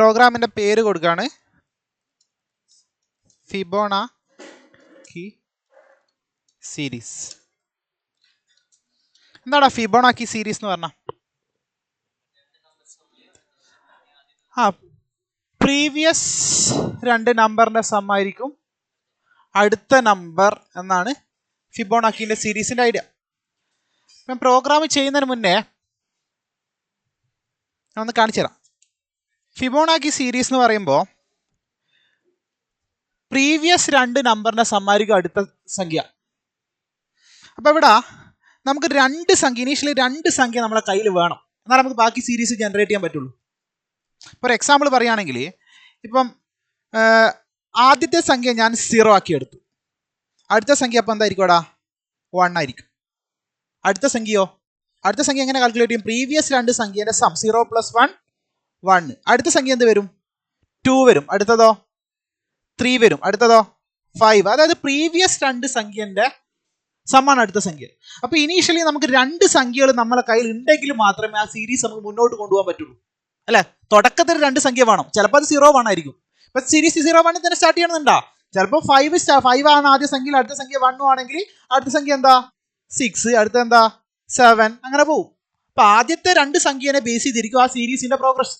പ്രോഗ്രാമിൻ്റെ പേര് കൊടുക്കുകയാണ് ഫിബോണാക്കി സീരീസ്. എന്താടാ ഫിബോണാക്കി സീരീസ് എന്ന് പറഞ്ഞാൽ? പ്രീവിയസ് 2 നമ്പറിൻ്റെ സമ്മായിരിക്കും അടുത്ത നമ്പർ എന്നാണ് ഫിബോണാക്കിൻ്റെ സീരീസിൻ്റെ ഐഡിയ. ഇപ്പം പ്രോഗ്രാം ചെയ്യുന്നതിന് മുന്നേ ഞാൻ ഒന്ന് കാണിച്ചു തരാം. ഫിബോണാക്കി സീരീസ് എന്ന് പറയുമ്പോൾ പ്രീവിയസ് 2 നമ്പറിൻ്റെ സമ്മായിരിക്കും അടുത്ത സംഖ്യ. അപ്പോൾ ഇവിടെ നമുക്ക് 2 സംഖ്യ, ഇനീഷ്യലി 2 സംഖ്യ നമ്മളെ കയ്യിൽ വേണം, എന്നാൽ നമുക്ക് ബാക്കി സീരീസ് ജനറേറ്റ് ചെയ്യാൻ പറ്റുള്ളൂ. ഫോർ എക്സാമ്പിൾ പറയുകയാണെങ്കിൽ ഇപ്പം ആദ്യത്തെ സംഖ്യ ഞാൻ 0 ആക്കി എടുത്തു. അടുത്ത സംഖ്യ അപ്പം എന്തായിരിക്കും ഇവിടെ? 1 ആയിരിക്കും. അടുത്ത സംഖ്യയോ? അടുത്ത സംഖ്യ എങ്ങനെ കാൽക്കുലേറ്റ് ചെയ്യും? പ്രീവിയസ് 2 സംഖ്യേൻ്റെ സം 0 + 1 1. അടുത്ത സംഖ്യ എന്ത് വരും? 2 വരും. അടുത്തതോ 3 വരും. അടുത്തതോ 5. അതായത് പ്രീവിയസ് 2 സംഖ്യേൻ്റെ സമ്മാണ് അടുത്ത സംഖ്യ. അപ്പോൾ ഇനീഷ്യലി നമുക്ക് 2 സംഖ്യകൾ നമ്മളെ കയ്യിൽ ഉണ്ടെങ്കിൽ മാത്രമേ ആ സീരീസ് നമുക്ക് മുന്നോട്ട് കൊണ്ടുപോകാൻ പറ്റുള്ളൂ, അല്ലേ? തുടക്കത്തിൽ 2 സംഖ്യ വേണം. ചിലപ്പോൾ അത് 0 1 ആയിരിക്കും. ഇപ്പം സീരീസ് 0 1 തന്നെ സ്റ്റാർട്ട് ചെയ്യണമെന്നുണ്ടോ? ചിലപ്പോൾ 5 ആണ് ആദ്യ സംഖ്യ, അടുത്ത സംഖ്യ 1 ആണെങ്കിൽ അടുത്ത സംഖ്യ എന്താ 6, അടുത്ത എന്താ 7, അങ്ങനെ പോകും. അപ്പം ആദ്യത്തെ 2 സംഖ്യേനെ ബേസ് ചെയ്തിരിക്കും ആ സീരീസിൻ്റെ പ്രോഗ്രസ്.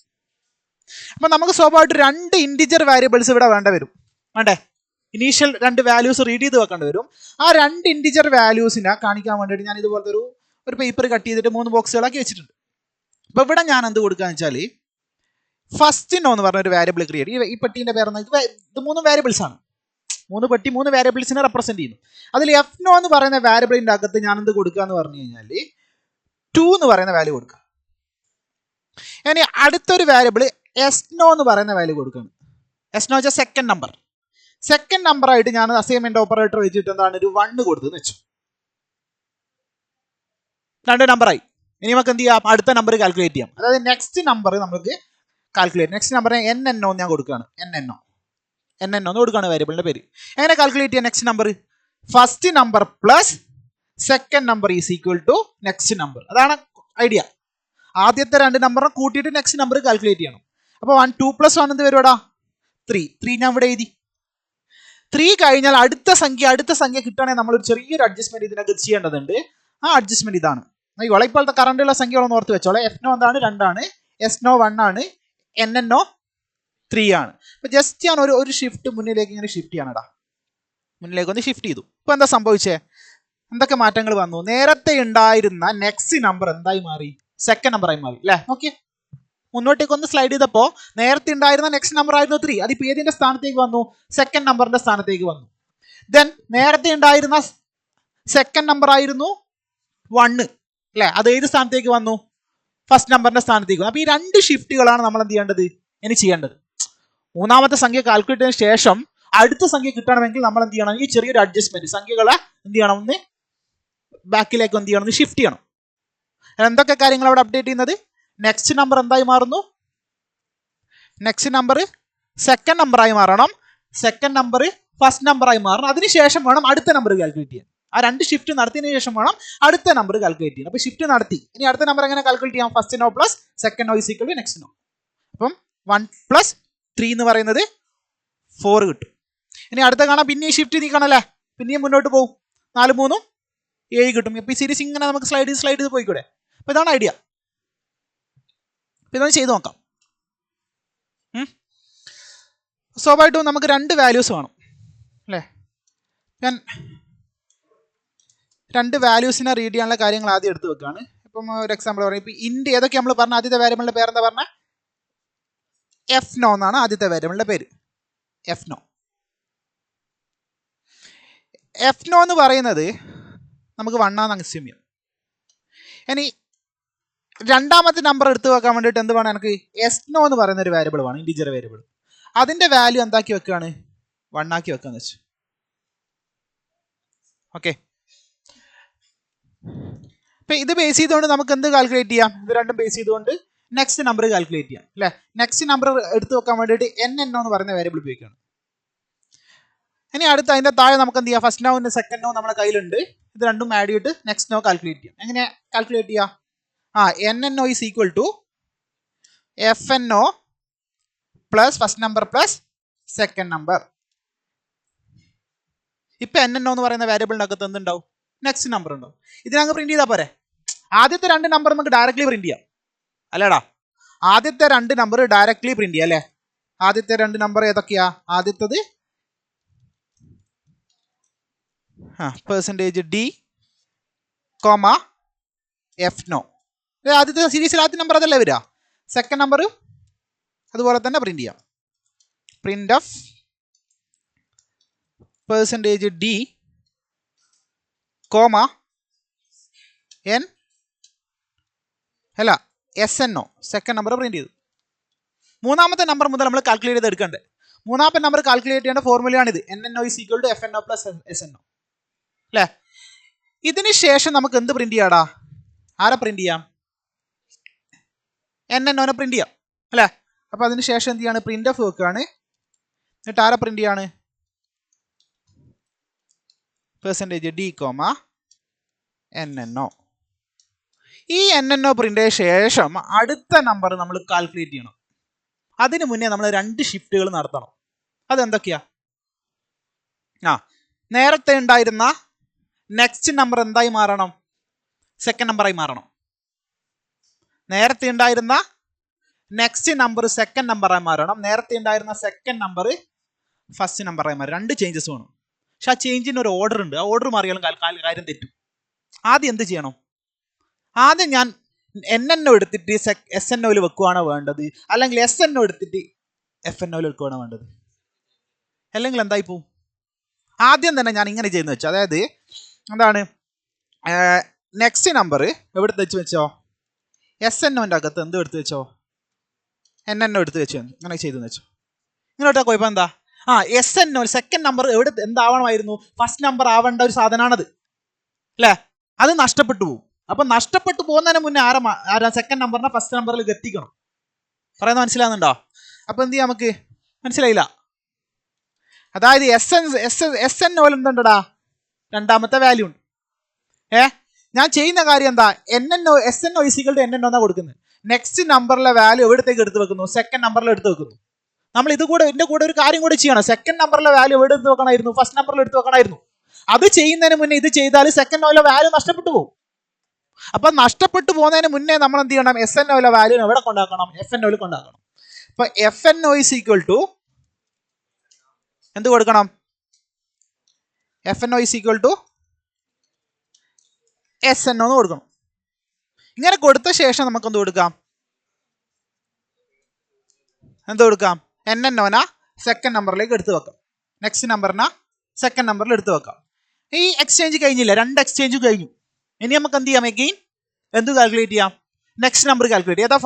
അപ്പം നമുക്ക് സ്വാഭാവികമായിട്ട് 2 ഇൻറ്റിജർ വാരിയബിൾസ് ഇവിടെ വേണ്ട വരും, വേണ്ടേ? ഇനീഷ്യൽ 2 വാല്യൂസ് റീഡ് ചെയ്ത് വെക്കേണ്ടി വരും. ആ 2 ഇൻറ്റിജർ വാല്യൂസിനെ കാണിക്കാൻ വേണ്ടിയിട്ട് ഞാൻ ഇതുപോലത്തെ ഒരു പേപ്പർ കട്ട് ചെയ്തിട്ട് 3 ബോക്സുകളാക്കി വെച്ചിട്ടുണ്ട്. അപ്പോൾ ഇവിടെ ഞാൻ എന്ത് കൊടുക്കുകയെന്ന് വെച്ചാൽ ഫസ്റ്റ് നോ എന്ന് പറഞ്ഞൊരു വാരിയബിൾ ക്രിയേറ്റ്. ഈ പെട്ടീൻ്റെ പേരെന്ന് ഇത് 3 വാരിയബിൾസ് ആണ്. 3 പെട്ടി 3 വാരിയബിൾസിനെ റെപ്രസെൻറ്റ് ചെയ്യുന്നു. അതിൽ എഫ് നോ എന്ന് പറയുന്ന വാരിയബിളിൻ്റെ അകത്ത് ഞാൻ എന്ത് കൊടുക്കുക എന്ന് പറഞ്ഞു കഴിഞ്ഞാൽ 2 എന്ന് പറയുന്ന വാല്യൂ കൊടുക്കുക. ഇനി അടുത്തൊരു വാരിയബിൾ എസ് നോ എന്ന് പറയുന്ന വാല്യൂ കൊടുക്കുകയാണ്. എസ് നോ വെച്ചാൽ സെക്കൻഡ് നമ്പറായിട്ട് ഞാൻ അസൈൻമെന്റ് ഓപ്പറേറ്റർ വെച്ചിട്ട് എന്താണ് ഒരു 1 കൊടുത്തെന്ന് വെച്ചു. 2 നമ്പറായി. ഇനി നമുക്ക് എന്ത് ചെയ്യാം? അടുത്ത നമ്പർ കാൽക്കുലേറ്റ് ചെയ്യാം. അതായത് നെക്സ്റ്റ് നമ്പർ നമുക്ക് കാൽക്കുലേറ്റ്. നെക്സ്റ്റ് നമ്പറിനെ NNO ഞാൻ കൊടുക്കുകയാണ്. NNO എന്ന് കൊടുക്കുകയാണ് വേരിയബിളിൻ്റെ പേര്. എങ്ങനെ കാൽക്കുലേറ്റ് ചെയ്യാം next number? First number plus second number is equal to next number. അതാണ് ഐഡിയ. ആദ്യത്തെ 2 നമ്പറിനെ കൂട്ടിയിട്ട് നെക്സ്റ്റ് നമ്പർ കാൽക്കുലേറ്റ് ചെയ്യണം. അപ്പോൾ 1 2 + 1 എന്ത് വരുവാടാ? 3 ഞാൻ ഇവിടെ എഴുതി. 3 കഴിഞ്ഞാൽ അടുത്ത സംഖ്യ കിട്ടുകയാണെങ്കിൽ നമ്മളൊരു ചെറിയൊരു അഡ്ജസ്റ്റ്മെന്റ് ഇതിനകത്ത് ചെയ്യേണ്ടതുണ്ട്. ആ അഡ്ജസ്റ്റ്മെന്റ് ഇതാണ്. ഇവിടെ ഇപ്പോഴത്തെ കറണ്ടുള്ള സംഖ്യകളൊന്ന് ഓർത്ത് വെച്ചോളെ. എഫ് നോ എന്താണ്? 2 ആണ്. എസ് നോ 1 ആണ്. NNO 3 ആണ്. അപ്പോൾ ജസ്റ്റ് ഞാൻ ഒരു ഷിഫ്റ്റ് മുന്നിലേക്ക് ഇങ്ങനെ ഷിഫ്റ്റ് ചെയ്യണടാ. മുന്നിലേക്ക് ഒന്ന് ഷിഫ്റ്റ് ചെയ്തു. ഇപ്പോൾ എന്താ സംഭവിച്ചേ? എന്തൊക്കെ മാറ്റങ്ങൾ വന്നു? നേരത്തെ ഉണ്ടായിരുന്ന നെക്സ്റ്റ് നമ്പർ എന്തായി മാറി? സെക്കൻഡ് നമ്പറായി മാറി, അല്ലേ? നോക്കിയേ, മുന്നോട്ടേക്ക് ഒന്ന് സ്ലൈഡ് ചെയ്തപ്പോൾ നേരത്തെ ഉണ്ടായിരുന്ന നെക്സ്റ്റ് നമ്പർ ആയിരുന്നു 3. അതിപ്പോൾ ഏതിൻ്റെ സ്ഥാനത്തേക്ക് വന്നു? സെക്കൻഡ് നമ്പറിൻ്റെ സ്ഥാനത്തേക്ക് വന്നു. ദെൻ നേരത്തെ ഉണ്ടായിരുന്ന സെക്കൻഡ് നമ്പർ ആയിരുന്നു 1, അല്ലേ? അത് ഏത് സ്ഥാനത്തേക്ക് വന്നു? ഫസ്റ്റ് നമ്പറിൻ്റെ സ്ഥാനത്തേക്ക് വന്നു. അപ്പോൾ ഈ 2 ഷിഫ്റ്റുകളാണ് നമ്മൾ എന്ത് ചെയ്യേണ്ടത്? ഇനി ചെയ്യേണ്ടത്. മൂന്നാമത്തെ സംഖ്യ കാൽക്കുലേറ്റ് ചെയ്തതിന് ശേഷം അടുത്ത സംഖ്യ കിട്ടണമെങ്കിൽ നമ്മൾ എന്ത് ചെയ്യണം? ഈ ചെറിയൊരു അഡ്ജസ്റ്റ്മെന്റ് സംഖ്യകളെ എന്ത് ചെയ്യണം? ഒന്ന് ബാക്കിലേക്ക് എന്ത് ചെയ്യണം? ഷിഫ്റ്റ് ചെയ്യണം. എന്തൊക്കെ കാര്യങ്ങൾ അവിടെ അപ്ഡേറ്റ് ചെയ്യുന്നത്? നെക്സ്റ്റ് നമ്പർ എന്തായി മാറുന്നു? നെക്സ്റ്റ് നമ്പർ സെക്കൻഡ് നമ്പറായി മാറണം. സെക്കൻഡ് നമ്പർ ഫസ്റ്റ് നമ്പറായി മാറണം. അതിനുശേഷം വേണം അടുത്ത നമ്പർ കാൽക്കുലേറ്റ് ചെയ്യാൻ. ആ 2 ഷിഫ്റ്റ് നടത്തിയതിനു ശേഷം വേണം അടുത്ത നമ്പർ കാൽക്കുലേറ്റ് ചെയ്യാൻ. അപ്പോൾ ഷിഫ്റ്റ് നടത്തി. ഇനി അടുത്ത നമ്പർ എങ്ങനെ കാൽക്കുലേറ്റ് ചെയ്യാം? First no plus second no is equal to next no. അപ്പം 1 + 3 എന്ന് പറയുന്നത് 4 കിട്ടും. ഇനി അടുത്ത കാണാം പിന്നെയും ഷിഫ്റ്റ് നീക്കണല്ലേ, പിന്നെയും മുന്നോട്ട് പോകും. 4 3 7 കിട്ടും. അപ്പോൾ ഈ സീരീസ് ഇങ്ങനെ നമുക്ക് സ്ലൈഡ് ചെയ്ത് പോയിക്കൂടെ? അപ്പോൾ ഇതാണ് ഐഡിയ. അപ്പോൾ ഇതൊന്ന് ചെയ്ത് നോക്കാം. സ്വാഭാവികമായിട്ടും നമുക്ക് 2 വാല്യൂസ് വേണം, അല്ലേ? ഞാൻ 2 വാല്യൂസിനെ റീഡ് ചെയ്യാനുള്ള കാര്യങ്ങൾ ആദ്യം എടുത്ത് വെക്കുകയാണ്. ഇപ്പം ഒരു എക്സാമ്പിൾ പറയും. ഇപ്പോൾ ഇൻഡ് ഏതൊക്കെ നമ്മൾ പറഞ്ഞ ആദ്യത്തെ വാരിയബിളിൻ്റെ പേരെന്താ പറഞ്ഞാൽ? എഫ് നോ എന്നാണ് ആദ്യത്തെ വാരിയബിളിൻ്റെ പേര്. എഫ് നോ എന്ന് പറയുന്നത് നമുക്ക് 1 ആണെന്ന് അസ്യൂം ചെയ്യാം. ഇനി രണ്ടാമത്തെ നമ്പർ എടുത്ത് വെക്കാൻ വേണ്ടിയിട്ട് എന്ത് വേണം? എനിക്ക് എസ് നോ എന്ന് പറയുന്ന ഒരു വാരിയബിൾ വേണം, ഇൻറ്റിജർ വാരിയബിൾ. അതിൻ്റെ വാല്യൂ എന്താക്കി വെക്കുകയാണ്? 1 ആക്കി വെക്കാന്ന് വെച്ചു. ഓക്കെ, അപ്പം ഇത് ബേസ് ചെയ്തുകൊണ്ട് നമുക്ക് എന്ത് കാൽക്കുലേറ്റ് ചെയ്യാം? ഇത് രണ്ടും ബേസ് ചെയ്തുകൊണ്ട് നെക്സ്റ്റ് നമ്പർ കാൽക്കുലേറ്റ് ചെയ്യാം, അല്ലേ? നെക്സ്റ്റ് നമ്പർ എടുത്ത് വെക്കാൻ വേണ്ടിയിട്ട് NNO എന്ന് പറയുന്ന വേരിയബിൾ ഉപയോഗിക്കുകയാണ്. ഇനി അടുത്ത അതിൻ്റെ താഴെ നമുക്ക് എന്ത് ചെയ്യാം? ഫസ്റ്റ് നോവിൻ്റെ സെക്കൻഡ് നോ നമ്മുടെ കയ്യിലുണ്ട്. ഇത് രണ്ടും ആഡ് ചെയ്തിട്ട് നെക്സ്റ്റ് നോ കാൽക്കുലേറ്റ് ചെയ്യാം. എങ്ങനെ കാൽക്കുലേറ്റ് ചെയ്യാം? NNO is equal to FNO plus first number plus second number. ഇപ്പൊ NNO എന്ന് പറയുന്ന വേരിയബിളിന്റെ അകത്ത് എന്തുണ്ടാവും? നെക്സ്റ്റ് നമ്പർ ഉണ്ടാവും. ഇതിനങ്ങ് പ്രിന്റ് ചെയ്താൽ പോരെ? ആദ്യത്തെ രണ്ട് നമ്പർ നമുക്ക് ഡയറക്ട്ലി പ്രിന്റ് ചെയ്യാം അല്ലേടാ? ആദ്യത്തെ രണ്ട് നമ്പർ ഡയറക്ട്ലി പ്രിന്റ് ചെയ്യാം അല്ലേ? ആദ്യത്തെ രണ്ട് നമ്പർ ഏതൊക്കെയാ? ആദ്യത്തത് %d, f0. ആദ്യത്തെ സീരീസിൽ ആദ്യ നമ്പർ അതല്ലേ വരിക? സെക്കൻഡ് നമ്പർ അതുപോലെ തന്നെ പ്രിന്റ് ചെയ്യാം. പ്രിന്റ് ഓഫ് %d, n അല്ല SNO, സെക്കൻഡ് നമ്പർ പ്രിന്റ് ചെയ്തു. മൂന്നാമത്തെ നമ്പർ മുതൽ നമ്മൾ കാൽക്കുലേറ്റ് ചെയ്ത് എടുക്കണ്ടേ? മൂന്നാമത്തെ നമ്പർ കാൽക്കുലേറ്റ് ചെയ്യേണ്ട ഫോർമുലയാണിത്. NNO = FNO + SNO അല്ലേ? ഇതിന് ശേഷം നമുക്ക് എന്ത് പ്രിന്റ് ചെയ്യാടാ? ആരെ പ്രിന്റ് ചെയ്യാം? NNO പ്രിന്റ് ചെയ്യാം അല്ലേ? അപ്പൊ അതിന് ശേഷം എന്ത് ചെയ്യാണ്? പ്രിന്റ് ഓഫ് വെക്കുകയാണ്. എന്നിട്ട് ആരെ പ്രിന്റ് ചെയ്യാണ്? %d, NNO. ഈ NNO പ്രിന്റ് ചെയ്ത ശേഷം അടുത്ത നമ്പർ നമ്മൾ കാൽക്കുലേറ്റ് ചെയ്യണം. അതിന് മുന്നേ നമ്മൾ രണ്ട് ഷിഫ്റ്റുകൾ നടത്തണം. അതെന്തൊക്കെയാ? നേരത്തെ ഉണ്ടായിരുന്ന നെക്സ്റ്റ് നമ്പർ എന്തായി മാറണം? സെക്കൻഡ് നമ്പറായി മാറണം. നേരത്തെ ഉണ്ടായിരുന്ന നെക്സ്റ്റ് നമ്പർ സെക്കൻഡ് നമ്പറായി മാറണം. നേരത്തെ ഉണ്ടായിരുന്ന സെക്കൻഡ് നമ്പർ ഫസ്റ്റ് നമ്പറായി മാറും. രണ്ട് ചേഞ്ചസ് വേണം. പക്ഷെ ആ ചേഞ്ചിന് ഒരു ഓർഡർ ഉണ്ട്. ആ ഓർഡർ മാറിയാലും കാര്യം തെറ്റും. ആദ്യം എന്ത് ചെയ്യണം? ആദ്യം ഞാൻ NNO എടുത്തിട്ട് SNO വെക്കുവാണോ വേണ്ടത്, അല്ലെങ്കിൽ SNO എടുത്തിട്ട് FNO വെക്കുവാണോ വേണ്ടത്? അല്ലെങ്കിൽ എന്തായി പോവും? ആദ്യം തന്നെ ഞാൻ ഇങ്ങനെ ചെയ്യുന്ന വെച്ചോ. അതായത് എന്താണ്? നെക്സ്റ്റ് നമ്പർ എവിടുത്തെ വെച്ച് വെച്ചോ? SNOന്റെ അകത്ത് എന്ത് എടുത്ത് വെച്ചോ? NNO എടുത്ത് വെച്ചോ. ഇങ്ങനെ ചെയ്തെന്ന് വെച്ചോ. ഇങ്ങോട്ടാ കുഴപ്പം എന്താ? SNO സെക്കൻഡ് നമ്പർ എവിടെ എന്താവണമായിരുന്നു? ഫസ്റ്റ് നമ്പർ ആവേണ്ട ഒരു സാധനമാണത് അല്ലേ? അത് നഷ്ടപ്പെട്ടു പോകും. അപ്പൊ നഷ്ടപ്പെട്ടു പോകുന്നതിന് മുന്നേ ആരാ സെക്കൻഡ് നമ്പറിനെ ഫസ്റ്റ് നമ്പറിലേക്ക് എത്തിക്കണം. പറയുന്നത് മനസ്സിലാകുന്നുണ്ടോ? അപ്പൊ എന്ത് ചെയ്യാം? നമുക്ക് മനസ്സിലായില്ല. അതായത് SNO എന്തുണ്ടടാ? രണ്ടാമത്തെ വാല്യൂ ഉണ്ട്. ഞാൻ ചെയ്യുന്ന കാര്യം എന്താ? SNO = NNO എന്നാ കൊടുക്കുന്നത്. നെക്സ്റ്റ് നമ്പറിലെ വാല്യൂ എവിടത്തേക്ക് എടുത്ത് വെക്കുന്നു? സെക്കൻഡ് നമ്പറിൽ എടുത്ത് വെക്കുന്നു. നമ്മൾ ഇത് കൂടെ ഇതിന്റെ കൂടെ ഒരു കാര്യം കൂടി ചെയ്യണം. സെക്കൻഡ് നമ്പറിലെ വാല്യൂ എവിടെ എടുത്ത് വെക്കണമായിരുന്നു? ഫസ്റ്റ് നമ്പറിൽ എടുത്ത് വെക്കണമായിരുന്നു. അത് ചെയ്യുന്നതിന് മുന്നേ ഇത് ചെയ്താൽ സെക്കൻഡ് നോയിലെ വാല്യൂ നഷ്ടപ്പെട്ടു പോകും. അപ്പൊ നഷ്ടപ്പെട്ടു പോകുന്നതിന് മുന്നേ നമ്മൾ എന്ത് ചെയ്യണം? SNOയിലെ വാല്യൂ എവിടെ കൊണ്ടാക്കണം? FNOയിൽ കൊണ്ടാക്കണം. അപ്പൊ FNO = എന്ത് കൊടുക്കണം? FNO = SNO എന്ന് കൊടുക്കണം. ഇങ്ങനെ കൊടുത്ത ശേഷം നമുക്ക് എന്ത് കൊടുക്കാം? എന്ത് കൊടുക്കാം? NNOനെ സെക്കൻഡ് നമ്പറിലേക്ക് എടുത്ത് വെക്കാം. നെക്സ്റ്റ് നമ്പറിനെ സെക്കൻഡ് നമ്പറിൽ എടുത്ത് വെക്കാം. ഈ എക്സ്ചേഞ്ച് കഴിഞ്ഞില്ല, രണ്ട് എക്സ്ചേഞ്ച് കഴിഞ്ഞു. ഇനി നമുക്ക് എന്ത് ചെയ്യാം? എഗെയിൻ എന്ത് കാൽക്കുലേറ്റ് ചെയ്യാം? Next number calculate. ഏതാ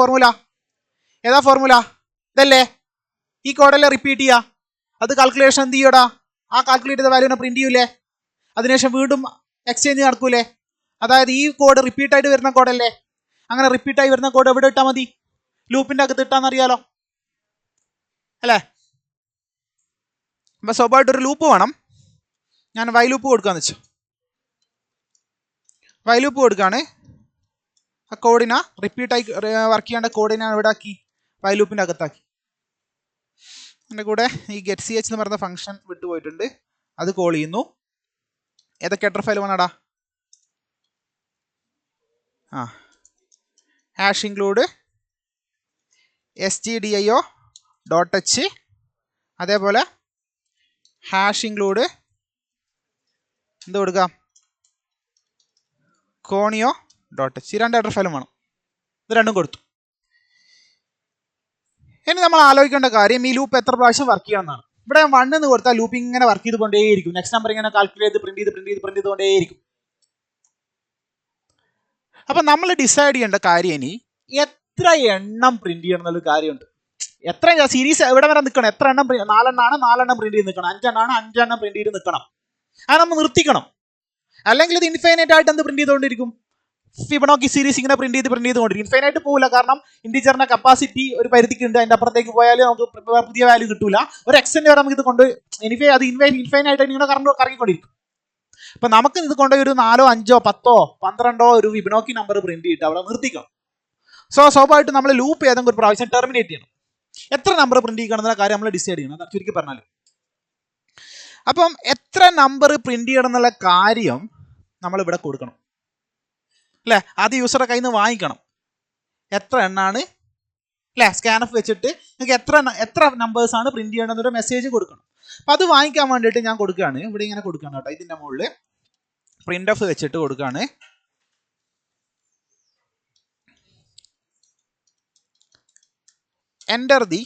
ഫോർമുല? ഇതല്ലേ? ഈ കോഡല്ലേ റിപ്പീറ്റ് ചെയ്യുക. അത് കാൽക്കുലേഷൻ എന്ത് ചെയ്യൂടാ? ആ കാൽക്കുലേറ്റ് ചെയ്ത വാല്യൂനെ പ്രിന്റ് ചെയ്യൂലേ? അതിനുശേഷം വീണ്ടും എക്സ്ചേഞ്ച് നടക്കൂലേ? അതായത് ഈ കോഡ് റിപ്പീറ്റ് ആയിട്ട് വരുന്ന കോഡല്ലേ? അങ്ങനെ റിപ്പീറ്റ് ആയി വരുന്ന കോഡ് എവിടെ ഇട്ടാൽ മതി? ലൂപ്പിന്റെ അകത്ത് ഇട്ടാന്നറിയാലോ അല്ലേ? അപ്പൊ സ്വാഭാവികമായിട്ടൊരു ലൂപ്പ് വേണം. ഞാൻ വൈ ലൂപ്പ് കൊടുക്കാന്ന് വെച്ചു. വൈ ലൂപ്പ് കൊടുക്കാണ്. ആ കോഡിനെ റിപ്പീറ്റായി വർക്ക് ചെയ്യേണ്ട കോഡിനെ എവിടെ ആക്കി? വൈ ലൂപ്പിന്റെ അകത്താക്കി. എൻ്റെ കൂടെ ഈ getch എന്ന് പറയുന്ന ഫംഗ്ഷൻ വിട്ടുപോയിട്ടുണ്ട്. അത് കോൾ ചെയ്യുന്നു. ഏതൊക്കെ ഹെഡർ ഫയൽ വേണടാ? #include stdio.h, അതേപോലെ #include എന്ത് കൊടുക്കാം? conio.h. ഈ രണ്ട് ഹെഡർ ഫയലും വേണം. ഇത് രണ്ടും കൊടുത്തു. ഇനി നമ്മൾ ആലോചിക്കേണ്ട കാര്യം ഈ ലൂപ്പ് എത്ര പ്രാവശ്യം വർക്ക് ചെയ്യണമെന്നാണ്. ഇവിടെ 1 എന്ന് കൊടുത്താൽ ലൂപ്പ് ഇങ്ങനെ വർക്ക് ചെയ്തുകൊണ്ടേയിരിക്കും. നെക്സ്റ്റ് നമ്പർ ഇങ്ങനെ കാൽക്കുലേറ്റ് ചെയ്ത് പ്രിന്റ് ചെയ്തുകൊണ്ടേയിരിക്കും. അപ്പൊ നമ്മൾ ഡിസൈഡ് ചെയ്യേണ്ട കാര്യം ഇനി എത്ര എണ്ണം പ്രിന്റ് ചെയ്യണം എന്നുള്ള കാര്യമുണ്ട്. എത്ര സീരീസ് എവിടെ വരെ നിൽക്കണം? എത്ര എണ്ണം? 4 എണ്ണമാണ് 4 എണ്ണം പ്രിന്റ് ചെയ്ത് നിൽക്കണം. 5 എണ്ണമാണ് 5 എണ്ണം പ്രിന്റ് ചെയ്ത് നിൽക്കണം. അത് നമ്മൾ നിർത്തിക്കണം. അല്ലെങ്കിൽ ഇത് ഇൻഫൈനൈറ്റ് ആയിട്ട് എന്ത് പ്രിന്റ് ചെയ്തുകൊണ്ടിരിക്കും? ഫിബൊനാച്ചി സീരീസ് ഇങ്ങനെ പ്രിന്റ് ചെയ്തുകൊണ്ടിരിക്കും. ഇൻഫൈനൈറ്റ് പോകില്ല. കാരണം ഇന്റിജറിന്റെ കപ്പാസിറ്റി ഒരു പരിധിക്ക് ഉണ്ട്. അതിന്റെ അപ്പുറത്തേക്ക് പോയാലും നമുക്ക് പുതിയ വാല്യൂ കിട്ടൂല. ഒരു എക്സ്റ്റെന്റ് വരെ നമുക്ക് ഇത് കൊണ്ട് ഇൻഫൈനൈറ്റ് ഇങ്ങനെ കറങ്ങിക്കൊണ്ടിരിക്കും. അപ്പൊ നമുക്ക് ഇത് കൊണ്ടുപോയി ഒരു 4, 5, 10, 12 ഒരു ഫിബൊനാച്ചി നമ്പർ പ്രിന്റ് ചെയ്തിട്ട് അവിടെ നിർത്തിക്കണം. സ്വാഭാവികമായിട്ട് നമ്മൾ ലൂപ്പ് ഏതെങ്കിലും ഒരു പ്രാവശ്യം ടെർമിനേറ്റ് ചെയ്യണം. എത്ര നമ്പർ പ്രിന്റ് ചെയ്യണം എന്നുള്ള കാര്യം നമ്മൾ ഡിസൈഡ് ചെയ്യണം. അതാണ് ചുരുക്കി പറഞ്ഞാൽ. അപ്പം എത്ര നമ്പർ പ്രിന്റ് ചെയ്യണം എന്നുള്ള കാര്യം നമ്മൾ ഇവിടെ കൊടുക്കണം അല്ലേ. ആദ്യം യൂസറുടെ കയ്യിൽ നിന്ന് വാങ്ങിക്കണം എത്ര എണ്ണാണ് അല്ലേ. സ്കാനഫ് വെച്ചിട്ട് നിങ്ങൾക്ക് എത്ര നമ്പേഴ്സാണ് പ്രിന്റ് ചെയ്യണമെന്നൊരു മെസ്സേജ് കൊടുക്കണം. അപ്പം അത് വാങ്ങിക്കാൻ വേണ്ടിയിട്ട് ഞാൻ കൊടുക്കുകയാണ്. ഇവിടെ ഇങ്ങനെ കൊടുക്കുകയാണ് കേട്ടോ. ഇതിൻ്റെ മുകളിൽ പ്രിന്റ് ഓഫ് വെച്ചിട്ട് കൊടുക്കുകയാണ്. എൻ്റർ ദി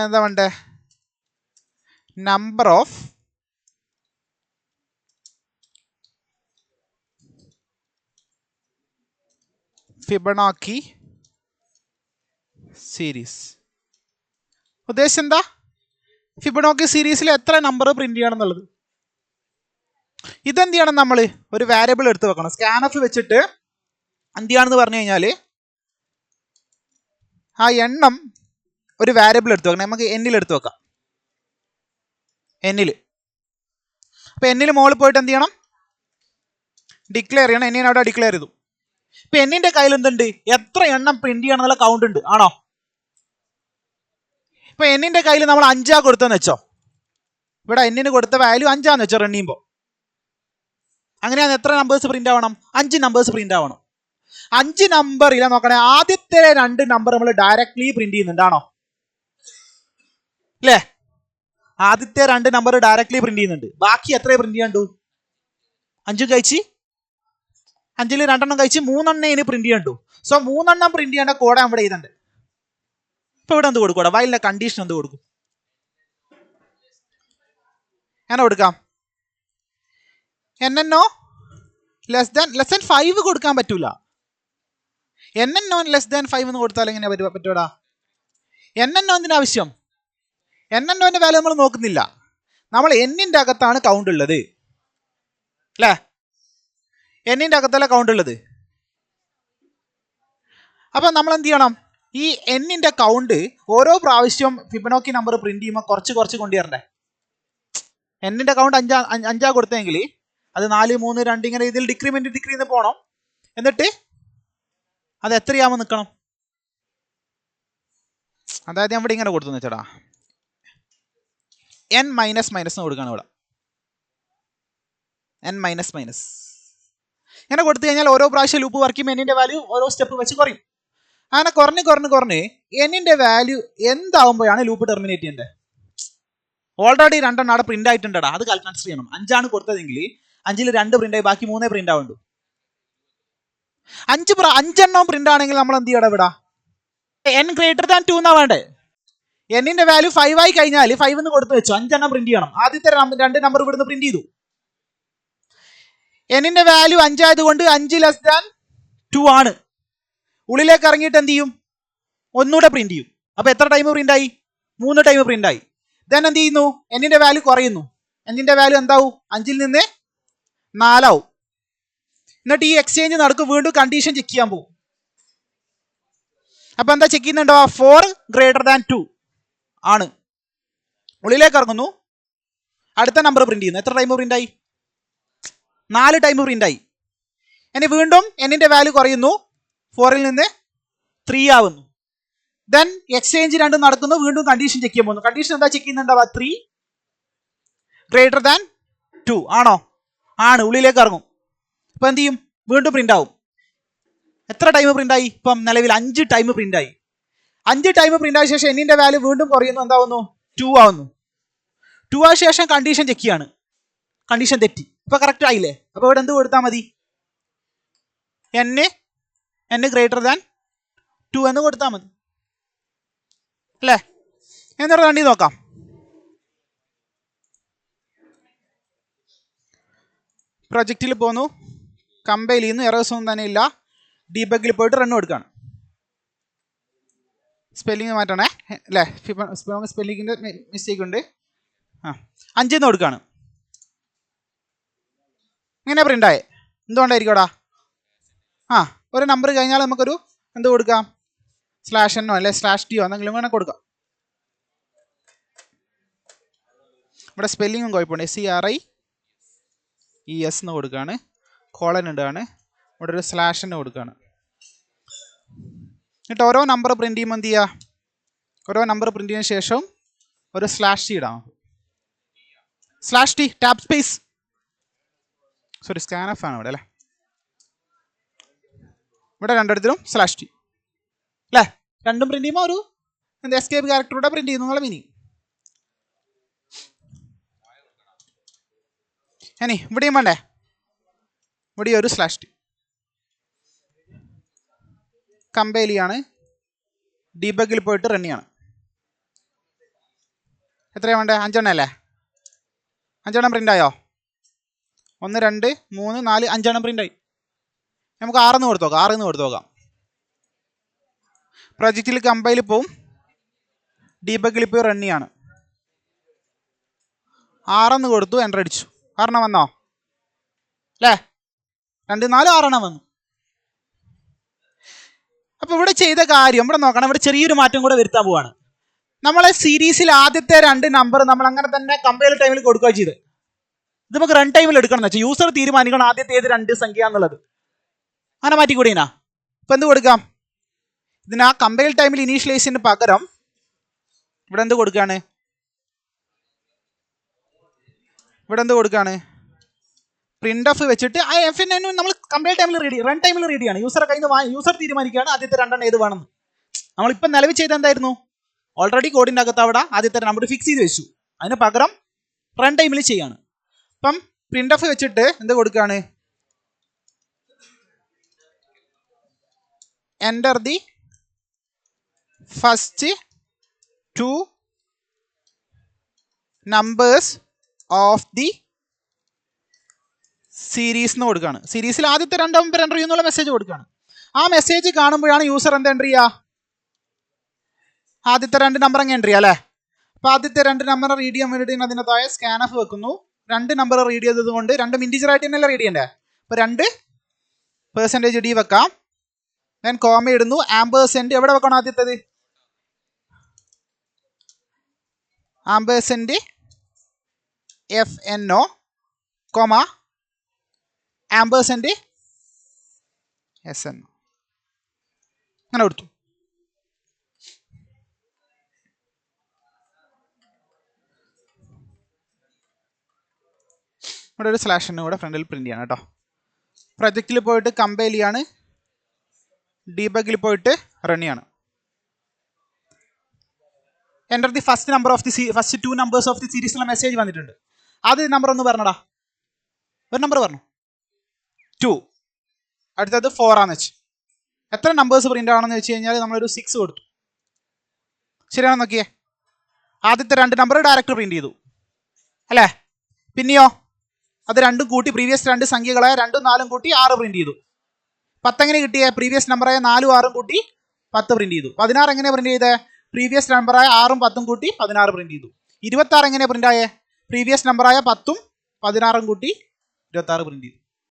എന്താ വേണ്ടേ, നമ്പർ ഓഫ് ഫിബൊനാച്ചി സീരീസ്. ഉദ്ദേശം എന്താ, ഫിബൊനാച്ചി സീരീസിൽ എത്ര നമ്പർ പ്രിന്റ് ചെയ്യണം എന്നുള്ളത്. ഇതെന്ത് ചെയ്യണം, നമ്മൾ ഒരു വാരിയബിൾ എടുത്ത് വെക്കണം. സ്കാനഫ് വെച്ചിട്ട് എന്ത് ചെയ്യാണെന്ന് പറഞ്ഞു കഴിഞ്ഞാൽ ആ എണ്ണം ഒരു വാരിയബിൾ എടുത്ത് വെക്കണം. നമുക്ക് എന്നിൽ എടുത്ത് വെക്കാം. എന്നിൽ. അപ്പം എന്നിൽ മുകളിൽ പോയിട്ട് എന്ത് ചെയ്യണം, ഡിക്ലെയർ ചെയ്യണം. എന്നിനെ അവിടെ ഡിക്ലെയർ ചെയ്തു. ഇപ്പം എന്നിൻ്റെ കയ്യിൽ എന്തുണ്ട്, എത്ര എണ്ണം പ്രിന്റ് ചെയ്യണം എന്നുള്ള കൗണ്ട് ഉണ്ട്. ആണോ? ഇപ്പം എന്നിൻ്റെ കയ്യിൽ നമ്മൾ 5 കൊടുത്തെന്ന് വെച്ചോ. ഇവിടെ എന്നിന് കൊടുത്ത വാല്യൂ 5 വെച്ചോ റൺ ചെയ്യുമ്പോൾ. അങ്ങനെയാണ് എത്ര നമ്പേഴ്സ് പ്രിന്റ് ആവണം, 5 നമ്പേഴ്സ് പ്രിന്റ് ആവണം. 5 നമ്പർ ഇല്ല നോക്കണേ. ആദ്യത്തെ 2 നമ്പർ നമ്മൾ ഡയറക്ട്ലി പ്രിന്റ് ചെയ്യുന്നുണ്ട്. ആണോ? അല്ലേ? ആദ്യത്തെ 2 നമ്പർ ഡയറക്ട്ലി പ്രിന്റ് ചെയ്യുന്നുണ്ട്. ബാക്കി എത്ര പ്രിന്റ് ചെയ്യാണ്ടു? 5 കഴിച്ച് 5ൽ 2 കഴിച്ച് 3 ഇനി പ്രിന്റ് ചെയ്യണ്ടു. സോ 3 പ്രിന്റ് ചെയ്യേണ്ട കോഡ് ഇവിടെ ചെയ്തിട്ടുണ്ട്. ഇപ്പൊ ഇവിടെ എന്ത് കൊടുക്കൂടാ, വൈലിന്റെ കണ്ടീഷൻ എന്ത് കൊടുക്കും, എങ്ങനെ കൊടുക്കാം? എന്നോ ലെസ് ദാൻ 5 കൊടുക്കാൻ പറ്റൂല. എന്നോ ലെസ് ദാൻ 5 എന്ന് കൊടുത്താൽ എങ്ങനെ പറ്റൂടാ? എന്നോ എന്തിനാ ആവശ്യം? എന്നോന്റെ വാല്യൂ നമ്മൾ നോക്കുന്നില്ല. നമ്മൾ എന്നിന്റെ അകത്താണ് കൗണ്ട് ഉള്ളത് അല്ലേ. എന്നിന്റെ അകത്തല്ല കൗണ്ട് ഉള്ളത്. അപ്പൊ നമ്മൾ എന്ത് ചെയ്യണം, ഈ എന്നിന്റെ കൗണ്ട് ഓരോ പ്രാവശ്യവും ഫിബൊനാച്ചി നമ്പർ പ്രിന്റ് ചെയ്യുമ്പോൾ കുറച്ച് കൊണ്ടുവരണ്ടേ. എന്നിന്റെ കൗണ്ട് 5 കൊടുത്തെങ്കിൽ അത് 4, 3, 2 ഇങ്ങനെ ഇതിൽ ഡിക്രീമെന്റ് പോകണം. എന്നിട്ട് അത് എത്രയാവുമ്പോൾ നിൽക്കണം. അതായത് അവിടെ ഇങ്ങനെ കൊടുത്തു വെച്ചടാ, n മൈനസ് കൊടുക്കുകയാണ് ഇവിടെ. n മൈനസ് ഇങ്ങനെ കൊടുത്തു കഴിഞ്ഞാൽ ഓരോ പ്രാവശ്യം ലൂപ്പ് വർക്ക് ചെയ്യുമ്പോൾ എന്നിന്റെ വാല്യൂ ഓരോ സ്റ്റെപ്പ് വെച്ച് കുറയും. അങ്ങനെ കുറഞ്ഞ് എന്നിന്റെ വാല്യൂ എന്താവുമ്പോഴാണ് ലൂപ്പ് ടെർമിനേറ്റ് ചെയ്യേണ്ടത്. ഓൾറെഡി 2 അവിടെ പ്രിന്റ് ആയിട്ടുണ്ടടാ, അത് കൺസിഡർ ചെയ്യണം. 5 കൊടുത്തതെങ്കിൽ 5ൽ 2 പ്രിന്റ് ആയി, ബാക്കി 3 പ്രിന്റ് ആവുള്ളൂ. 5 പ്രിന്റ് ആണെങ്കിൽ നമ്മൾ എന്ത് ചെയ്യണം, ഇവിടെ n > 2 എന്നാ വേണ്ടേ. എന്നിന്റെ വാല്യൂ 5 ആയി കഴിഞ്ഞാൽ 5 എന്ന് കൊടുത്ത് വെച്ചു, 5 പ്രിന്റ് ചെയ്യണം. ആദ്യത്തെ 2 നമ്പർ ഇവിടുന്ന് പ്രിന്റ് ചെയ്തു. എന്നിന്റെ വാല്യൂ 5 ആയതുകൊണ്ട് 5 < 2 ആണ്. ഉള്ളിലേക്ക് ഇറങ്ങിയിട്ട് എന്ത് ചെയ്യും, ഒന്നുകൂടെ പ്രിന്റ് ചെയ്യും. അപ്പൊ എത്ര ടൈം പ്രിന്റ് ആയി? 3 ടൈം പ്രിന്റ് ആയി. ദെൻ എന്ത് ചെയ്യുന്നു, എന്നിന്റെ വാല്യൂ കുറയുന്നു. എന്നിന്റെ വാല്യൂ എന്താവും, 5ൽ നിന്ന് 4 ആവും. എന്നിട്ട് ഈ എക്സ്ചേഞ്ച് നടക്കും, വീണ്ടും കണ്ടീഷൻ ചെക്ക് ചെയ്യാൻ പോകും. അപ്പൊ എന്താ ചെക്ക് ചെയ്യുന്നുണ്ടോ, 4 > 2 ആണ്. ഉള്ളിലേക്ക് ഇറങ്ങുന്നു, അടുത്ത നമ്പർ പ്രിന്റ് ചെയ്യുന്നു. എത്ര ടൈം പ്രിന്റ് ആയി? 4 ടൈം പ്രിന്റ് ആയി. ഇനി വീണ്ടും എന്നിന്റെ വാല്യൂ കുറയുന്നു, 4ൽ നിന്ന് 3 ആവുന്നു. ദെൻ എക്സ്ചേഞ്ച് 2 നടക്കുന്നു, വീണ്ടും കണ്ടീഷൻ ചെക്ക് ചെയ്യാൻ പോകുന്നു. കണ്ടീഷൻ എന്താ ചെക്ക് ചെയ്യുന്നുണ്ടാവുക, 3 > 2 ആണോ? ആണ്. ഉള്ളിലേക്ക് ഇറങ്ങും. ഇപ്പൊ എന്ത് ചെയ്യും, വീണ്ടും പ്രിന്റ് ആവും. എത്ര ടൈം പ്രിന്റ് ആയി? ഇപ്പം നിലവിൽ 5 ടൈം പ്രിന്റ് ആയി. 5 ടൈം പ്രിന്റ് ആയ ശേഷം എന്നിന്റെ വാല്യൂ വീണ്ടും കുറയുന്നു, എന്താവുന്നു, 2 ആവുന്നു. 2 ആയ ശേഷം കണ്ടീഷൻ ചെക്ക് ചെയ്യാണ്, കണ്ടീഷൻ തെറ്റി. ഇപ്പൊ കറക്റ്റ് ആയില്ലേ? അപ്പൊ ഇവിടെ എന്ത് കൊടുത്താൽ മതി, n > 2 എന്ന് കൊടുത്താൽ മതി അല്ലേ. എന്നിട്ട് കണ്ടി നോക്കാം. പ്രൊജക്റ്റിൽ പോന്നു, കമ്പൈൽ ചെയ്യുന്നു, എറേഴ്സ് ഒന്നും തന്നെ ഇല്ല. ഡീബഗിൽ പോയിട്ട് റൺ കൊടുക്കുകയാണ്. സ്പെല്ലിങ് മാറ്റണേ അല്ലേ, സ്പെല്ലിങ്ങിൻ്റെ മിസ്റ്റേക്ക് ഉണ്ട്. 5 എന്ന് കൊടുക്കുകയാണ്. ഇങ്ങനെ പ്രിൻ്റായേ, എന്തുകൊണ്ടായിരിക്കോടാ? ഒരു നമ്പർ കഴിഞ്ഞാൽ നമുക്കൊരു എന്ത് കൊടുക്കാം, /n അല്ലെ /t എന്തെങ്കിലും വേണം കൊടുക്കാം. ഇവിടെ സ്പെല്ലിങ്ങും കുഴപ്പമുണ്ട്, SERIES എന്ന് കൊടുക്കുകയാണ്. കോളൻ ഇടുകയാണ്, ഇവിടെ ഒരു സ്ലാഷിന് കൊടുക്കുകയാണ്. എന്നിട്ട് ഓരോ നമ്പർ പ്രിൻറ്റ് ചെയ്യുമ്പോൾ എന്ത് ചെയ്യുക, ഓരോ നമ്പർ പ്രിൻറ്റ് ചെയ്യുന്ന ശേഷം ഒരു സ്ലാഷ് ടി ഇടാം. Slash T tab space, sorry സ്കാനഫ് ആണ് ഇവിടെ അല്ലേ, ഇവിടെ രണ്ടിടത്തിലും സ്ലാഷ് ടി അല്ലേ. രണ്ടും പ്രിൻറ്റ് ചെയ്യുമ്പോൾ ഒരു എന്താ എസ്കേപ്പ് ക്യാരക്ടറൂടെ പ്രിൻറ്റ് ചെയ്യുന്നു എന്നുള്ള മീനിങ്. ഇനി ഇവിടെയും വേണ്ടേ, ഇവിടെ ഒരു സ്ലാഷ് ടി. കമ്പൈൽ ചെയ്യാണ്, ഡീബഗിൽ പോയിട്ട് റൺ ചെയ്യാണ്. എത്രയാണ് വേണ്ടേ, 5 എണ്ണം അല്ലേ, 5 എണ്ണം പ്രിൻ്റ് ആയോ? 1 2 3 4 5 എണ്ണം പ്രിൻ്റ് ആയി. നമുക്ക് 6 കൊടുത്തു നോക്കാം, 6 കൊടുത്തു നോക്കാം. പ്രൊജക്റ്റിൽ കമ്പൈൽ പോവും, ഡീബഗിൽ പോയി റൺ ചെയ്യാണ്. 6 കൊടുത്തു, എൻ്റർ അടിച്ചു. 6 വന്നോ അല്ലേ, 2 4 6 വന്നു. അപ്പോൾ ഇവിടെ ചെയ്ത കാര്യം ഇവിടെ നോക്കണം, ഇവിടെ ചെറിയൊരു മാറ്റം കൂടെ വരുത്താൻ പോവാണ്. നമ്മളെ സീരീസിൽ ആദ്യത്തെ 2 നമ്പർ നമ്മൾ അങ്ങനെ തന്നെ കമ്പൈൽ ടൈമിൽ കൊടുക്കുക ചെയ്ത്. ഇത് നമുക്ക് റൺ ടൈമിൽ എടുക്കണം എന്ന് വെച്ചാൽ യൂസർ തീരുമാനിക്കണം ആദ്യത്തെ ഏത് 2 സംഖ്യ എന്നുള്ളത്. അങ്ങനെ മാറ്റിക്കൂടിനാ. ഇപ്പം എന്ത് കൊടുക്കാം, ഇതിന് ആ കമ്പൈൽ ടൈമിൽ ഇനീഷ്യലൈസിന് പകരം ഇവിടെ എന്ത് കൊടുക്കുകയാണ്, ഇവിടെ എന്ത് കൊടുക്കുകയാണ്, പ്രിന്റ് ഓഫ് വെച്ചിട്ട് ആ എഫ് നമ്മൾ കമ്പൈൽ ടൈമിൽ റെഡി, റൺ ടൈമിൽ റെഡിയാണ്. യൂസറെ കയ്യിൽ നിന്ന് യൂസർ തീരുമാനിക്കുകയാണ് ആദ്യത്തെ 2 എണ്ണം ഏത് വേണമെന്ന്. നമ്മളിപ്പം നിലവിൽ ചെയ്ത് എന്തായിരുന്നു, ഓൾറെഡി കോഡിൻ്റെ അകത്ത് അവിടെ ആദ്യത്തെ നമ്പർ ഫിക്സ് ചെയ്ത് വെച്ചു, അതിന് പകരം റൺ ടൈമിൽ ചെയ്യാണ്. അപ്പം പ്രിന്റ് ഓഫ് വെച്ചിട്ട് എന്ത് കൊടുക്കുകയാണ്, enter the first 2 numbers of the series എന്ന് കൊടുക്കുകയാണ്. സീരീസിൽ ആദ്യത്തെ 2 നമ്പർ എൻ്റർ ചെയ്യുന്നുള്ള മെസ്സേജ് കൊടുക്കുകയാണ്. ആ മെസ്സേജ് കാണുമ്പോഴാണ് യൂസർ എന്ത് എൻ്റർ ചെയ്യുക, ആദ്യത്തെ 2 നമ്പർ അങ്ങ് എൻ്റർ ചെയ്യുക അല്ലേ. അപ്പോൾ ആദ്യത്തെ 2 നമ്പർ റീഡ് ചെയ്യാൻ വേണ്ടിയിട്ട് അതിനകത്തായ സ്കാനഫ് വെക്കുന്നു. 2 നമ്പർ റീഡ് ചെയ്തത് കൊണ്ട് 2 ഇൻറ്റിജർ ആയിട്ട് തന്നെയല്ലേ റീഡ് ചെയ്യണ്ടേ. അപ്പോൾ 2% d വെക്കാം, ഞാൻ കോമ ഇടുന്നു, ആംപേഴ്സെൻറ്റ് എവിടെ വെക്കണം ആദ്യത്തേത്, ആംപേഴ്സെൻറ്റ് FNO കോമ ആംപേഴ്സെൻറ്റ് SNO അങ്ങനെ കൊടുത്തു. ഇവിടെ ഒരു സ്ലാഷിന് കൂടെ ഫ്രണ്ടിൽ പ്രിൻ്റ് ചെയ്യണം കേട്ടോ. പ്രൊജക്റ്റിൽ പോയിട്ട് കമ്പൈൽ ചെയ്യാണ്, ഡീബഗിൽ പോയിട്ട് റൺ ചെയ്യാണ്. Enter the first number of the first 2 numbers of the സീരീസിലുള്ള മെസ്സേജ് വന്നിട്ടുണ്ട്. ആദ്യ നമ്പർ ഒന്ന് പറഞ്ഞടാ, ഒരു നമ്പർ പറഞ്ഞു 2, അടുത്തത് 4 ആണെന്ന് വെച്ച്. എത്ര നമ്പേഴ്സ് പ്രിൻ്റ് ആണെന്ന് വെച്ച് കഴിഞ്ഞാൽ നമ്മളൊരു 6 കൊടുത്തു. ശരിയാണെന്ന് നോക്കിയേ, ആദ്യത്തെ 2 നമ്പർ ഡയറക്റ്റ് പ്രിൻ്റ് ചെയ്തു അല്ലേ. പിന്നെയോ അത് 2 കൂട്ടി പ്രീവിയസ് 2 സംഖ്യകളായ 2 4 കൂട്ടി 6 പ്രിൻ്റ് ചെയ്തു. 10 എങ്ങനെ കിട്ടിയേ, പ്രീവിയസ് നമ്പറായ 4 6 കൂട്ടി 10 പ്രിൻ്റ് ചെയ്തു. 16 എങ്ങനെ പ്രിൻ്റ് ചെയ്തേ, പ്രീവിയസ് നമ്പറായ 6 10 കൂട്ടി 16 പ്രിൻ്റ് ചെയ്തു. 26 എങ്ങനെ പ്രിൻ്റ് ആയേ, പ്രീവിയസ് നമ്പറായ 10 16 കൂട്ടി 26 പ്രിൻ്റ് ചെയ്തു.